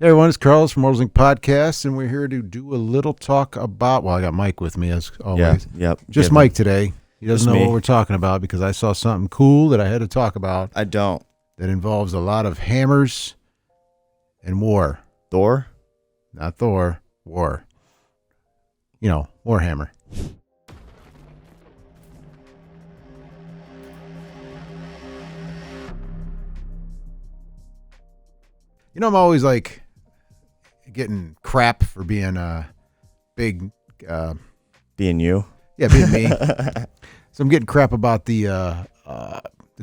Hey everyone, it's Carlos from Immortals Inc. Podcast, and we're here to do a little talk about, well, I got Mike with me as always. Yep. Just Mike today. He doesn't know me. what we're talking about because I saw something cool that I had to talk about I don't. that involves a lot of hammers and war. Thor? Not Thor, war. You know, Warhammer. You know, I'm always like getting crap for being a big, Being you? yeah, being me. So I'm getting crap about the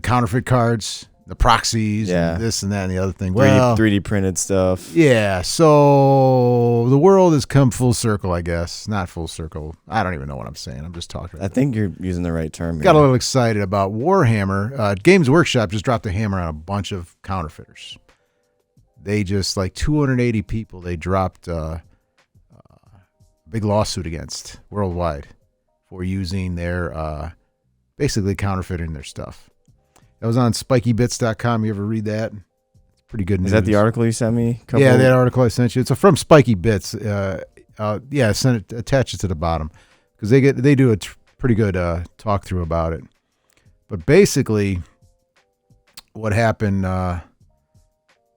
counterfeit cards, the proxies, Yeah. and this and that and the other thing. 3D printed stuff. Yeah, so the world has come full circle, I guess. Not full circle. I don't even know what I'm saying. I'm just talking. I think you're using the right term. Got a little excited about Warhammer. Games Workshop just dropped a hammer on a bunch of counterfeiters. They just, like 280 people, they dropped a big lawsuit against worldwide for using their, basically counterfeiting their stuff. That was on spikybits.com. You ever read that? It's pretty good news. Is that the article you sent me? Yeah, that article I sent you. It's from Spiky Bits. Yeah, I sent it, attach it to the bottom because they do a pretty good talk through about it. But basically, what happened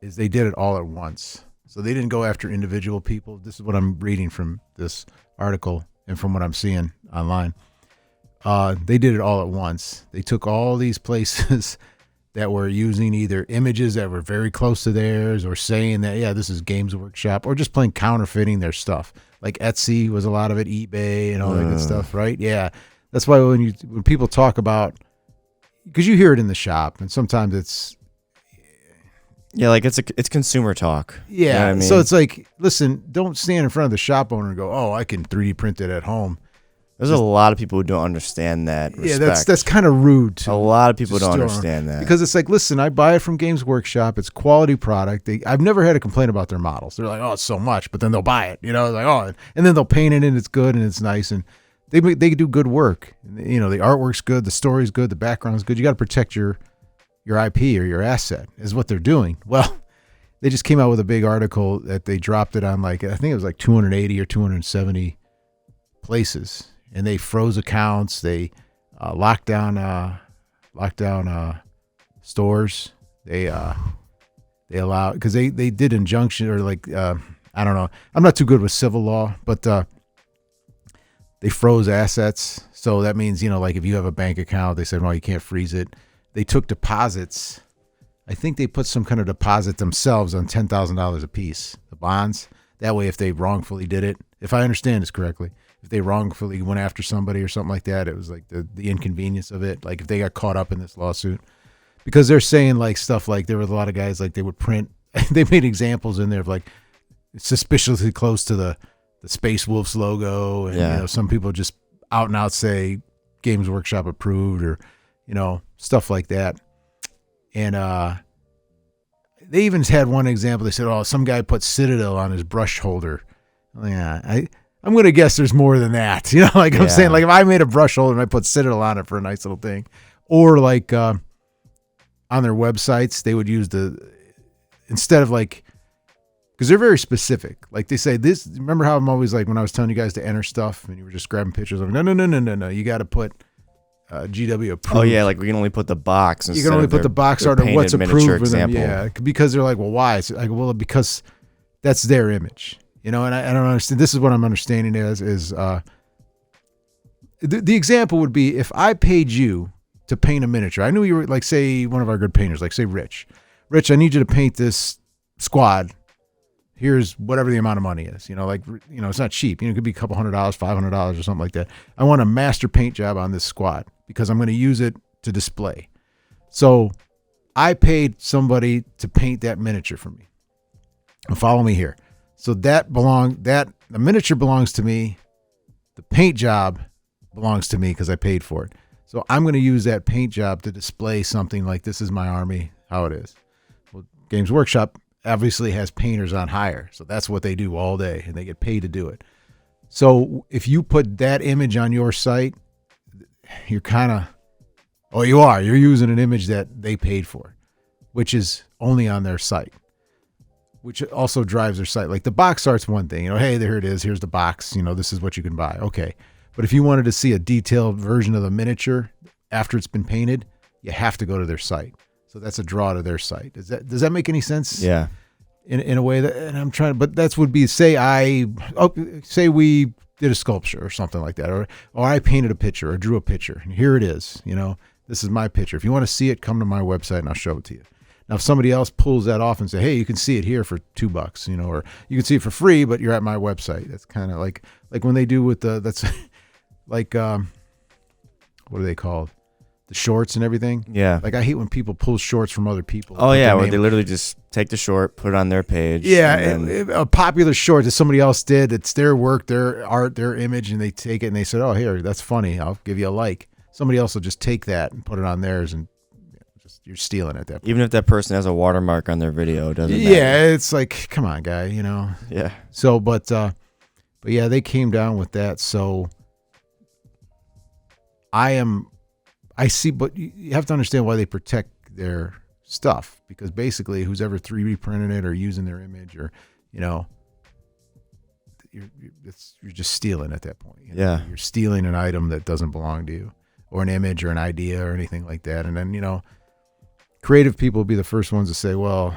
is they did it all at once. So they didn't go after individual people. This is what I'm reading from this article and from what I'm seeing online. They did it all at once. They took all these places that were using either images that were very close to theirs or saying that, yeah, this is Games Workshop, or just plain counterfeiting their stuff. Like Etsy was a lot of it, eBay and all that good stuff, right? Yeah. That's why when people talk about, because you hear it in the shop and sometimes it's, yeah, like it's consumer talk. yeah. You know what I mean? So it's like, listen, don't stand in front of the shop owner and go, oh, I can 3D print it at home. There's a lot of people who don't understand that respect. Yeah, that's kind of rude. A lot of people don't store. understand that. Because it's like, listen, I buy it from Games Workshop. It's quality product. I've never had a complaint about their models. They're like, oh, it's so much, but then they'll buy it. You know, like, oh, and then they'll paint it and it's good and it's nice and they do good work. You know, the artwork's good, the story's good, the background's good. You got to protect your IP or your asset is what they're doing. Well, they just came out with a big article that they dropped it on, like, I think it was like 280 or 270 places. And they froze accounts. They locked down stores. They allowed, because they did injunction or like I don't know. I'm not too good with civil law, but they froze assets. So that means, you know, like if you have a bank account, they said, well, you can't freeze it. They took deposits. I think they put some kind of deposit themselves on $10,000 a piece, the bonds. That way, if they wrongfully did it, if I understand this correctly, if they wrongfully went after somebody or something like that, it was like the inconvenience of it. Like if they got caught up in this lawsuit, because they're saying like stuff like there were a lot of guys like they would print, they made examples in there of like suspiciously close to the Space Wolves logo. And, you know, some people just out and out say Games Workshop approved or, you know, stuff like that. And they even had one example. They said, oh, some guy put Citadel on his brush holder. Yeah, I'm going to guess there's more than that. You know, like I'm saying, like if I made a brush holder and I put Citadel on it for a nice little thing, or like on their websites, they would use instead of like, because they're very specific. Like they say this, remember how I'm always like, when I was telling you guys to enter stuff and you were just grabbing pictures of it. No. You got to put GW approved. Oh yeah, like we can only put the box. You can only put the box art of what's approved for them. Yeah, because they're like, well, why? It's like, well, because that's their image. You know, and I don't understand. This is what I'm understanding is the example would be if I paid you to paint a miniature. I knew you were like, say, one of our good painters, like say Rich. Rich, I need you to paint this squad. Here's whatever the amount of money is. You know, like, you know, it's not cheap. You know, it could be a couple $100, $500 or something like that. I want a master paint job on this squad because I'm going to use it to display. So I paid somebody to paint that miniature for me. And follow me here. So the miniature belongs to me. The paint job belongs to me because I paid for it. So I'm going to use that paint job to display something like this is my army, how it is. Well, Games Workshop obviously has painters on hire. So that's what they do all day and they get paid to do it. So if you put that image on your site, you're kind of, you're using an image that they paid for, which is only on their site. which also drives their site. Like the box art's one thing, hey, there it is. Here's the box. This is what you can buy. Okay. But if you wanted to see a detailed version of the miniature after it's been painted, you have to go to their site. So that's a draw to their site. Does that make any sense? Yeah. In a way that, and I'm trying, but that's would be, say we did a sculpture or something like that, or I painted a picture or drew a picture, and here it is. This is my picture. If you want to see it, come to my website and I'll show it to you. Now, if somebody else pulls that off and say, hey, you can see it here for $2, or you can see it for free, but you're at my website. That's kind of like when they do with that's like, what are they called? The shorts and everything. Yeah. Like I hate when people pull shorts from other people. Oh yeah, where they literally just take the short, put it on their page. Yeah, a popular short that somebody else did. It's their work, their art, their image, and they take it and they said, oh, here, that's funny. I'll give you a like. Somebody else will just take that and put it on theirs, and you're stealing at that point. Even if that person has a watermark on their video, it doesn't matter. Yeah, it's like, come on, guy, Yeah. So, but yeah, they came down with that. So I see, but you have to understand why they protect their stuff, because basically who's ever 3D printed it or using their image, or, you're just stealing at that point. Yeah. You're stealing an item that doesn't belong to you, or an image or an idea or anything like that. And then, creative people will be the first ones to say, well,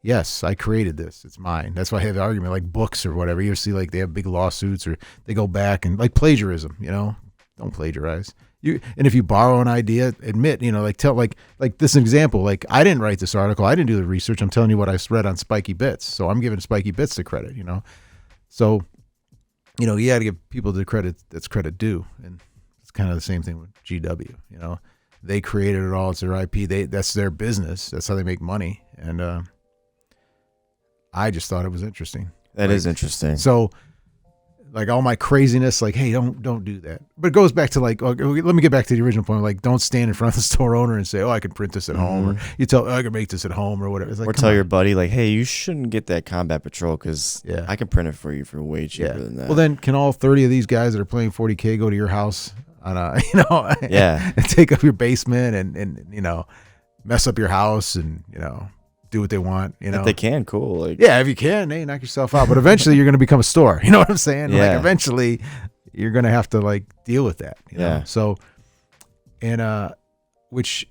yes, I created this. It's mine. That's why I have the argument, like books or whatever. You see, like they have big lawsuits, or they go back and like plagiarism, don't plagiarize. And if you borrow an idea, admit, like this example, like I didn't write this article. I didn't do the research. I'm telling you what I read on Spiky Bits. So I'm giving Spiky Bits the credit, So, you got to give people the credit that's credit due. And it's kind of the same thing with GW, They created it all. It's their IP. That's their business. That's how they make money. And I just thought it was interesting. That is interesting. So, like all my craziness, like, hey, don't do that. But it goes back to like, let me get back to the original point. Like, don't stand in front of the store owner and say, oh, I can print this at home, or you tell, I can make this at home, or whatever. It's like, or tell your buddy, like, hey, you shouldn't get that Combat Patrol because Yeah. I can print it for you for way cheaper than that. Well, then can all 30 of these guys that are playing 40K go to your house on a, Yeah. and take up your basement and mess up your house and, do what they want, If they can, cool. Like, yeah, if you can, hey, knock yourself out. But eventually you're going to become a store. You know what I'm saying? Yeah. Like eventually you're going to have to like deal with that. Yeah. So, and, which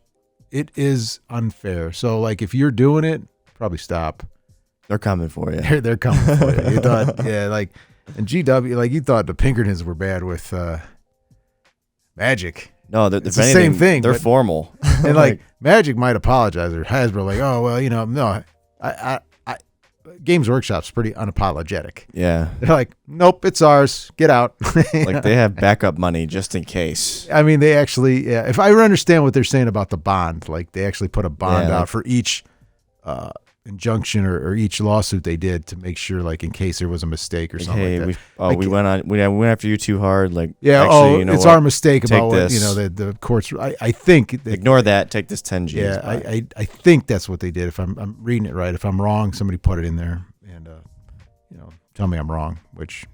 it is unfair. So like if you're doing it, probably stop. they're coming for you. They're coming for you. You thought, yeah, like, and GW, like you thought the Pinkertons were bad with, Magic. No, It's the same thing, They're but- formal. And like Magic might apologize, or Hasbro like, oh well, no, I Games Workshop's pretty unapologetic. Yeah. They're like, nope, it's ours. Get out. Like they have backup money just in case. I mean, they actually, yeah. If I understand what they're saying about the bond, like they actually put a bond Yeah, out like- for each injunction or each lawsuit they did to make sure, like in case there was a mistake or Like, something hey, like that. we went after you too hard. Like, Yeah. actually, It's our mistake Take about what this. the courts. I think that, Ignore that. Take this 10 G's. Yeah, Bye. I think that's what they did. If I'm reading it right, if I'm wrong, somebody put it in there and tell me I'm wrong, which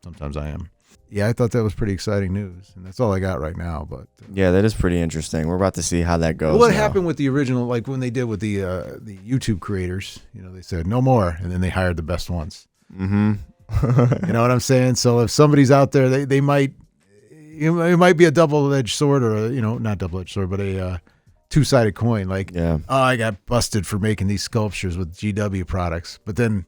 sometimes I am. Yeah, I thought that was pretty exciting news, and that's all I got right now. But Yeah, that is pretty interesting. We're about to see how that goes. what now. happened with the original, like when they did with the YouTube creators? They said no more, and then they hired the best ones. Mm-hmm. You know what I'm saying? So if somebody's out there, they might, it might be a double-edged sword, or not double-edged sword, but a two-sided coin. Like, Yeah. oh, I got busted for making these sculptures with GW products, but then,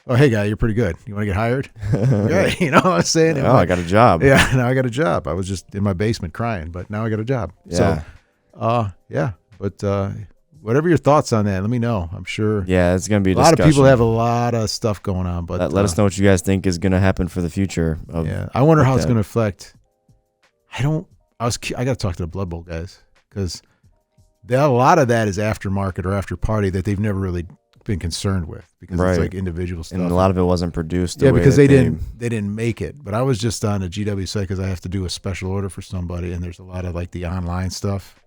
oh, hey guy, you're pretty good. You want to get hired? Yeah, you know what I'm saying? Oh, I got a job. Yeah, now I got a job. I was just in my basement crying, but now I got a job. Yeah. So, yeah. But whatever your thoughts on that, let me know. I'm sure Yeah, it's gonna be a lot of people have a lot of stuff going on, but Let us know what you guys think is gonna happen for the future. Yeah, I wonder how it's that. going to affect. I got to talk to the Blood Bowl guys, because a lot of that is aftermarket or after party that they've never really been concerned with, because Right. it's like individual stuff. and a lot of it wasn't produced. Yeah, the way because that they didn't make it. But I was just on a GW site because I have to do a special order for somebody, and there's a lot of like the online stuff.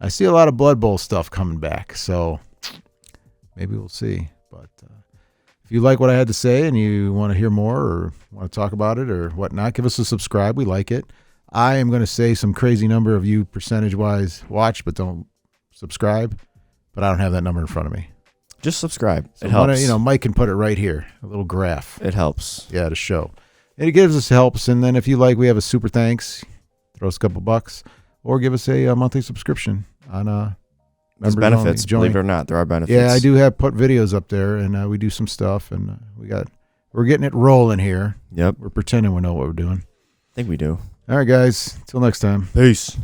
I see a lot of Blood Bowl stuff coming back, so maybe we'll see. But if you like what I had to say and you want to hear more or want to talk about it or whatnot, give us a subscribe. We like it. I am going to say some crazy number of you percentage-wise watch but don't subscribe, but I don't have that number in front of me. Just subscribe. So it helps. Mike can put it right here, a little graph. It helps. Yeah, to show. And it gives us helps. And then if you like, we have a super thanks. Throw us a couple bucks, or give us a monthly subscription on There's benefits. Believe it or not, there are benefits. Yeah, I do have put videos up there, and we do some stuff, and we're getting it rolling here. Yep. We're pretending we know what we're doing. I think we do. All right, guys. Till next time. Peace.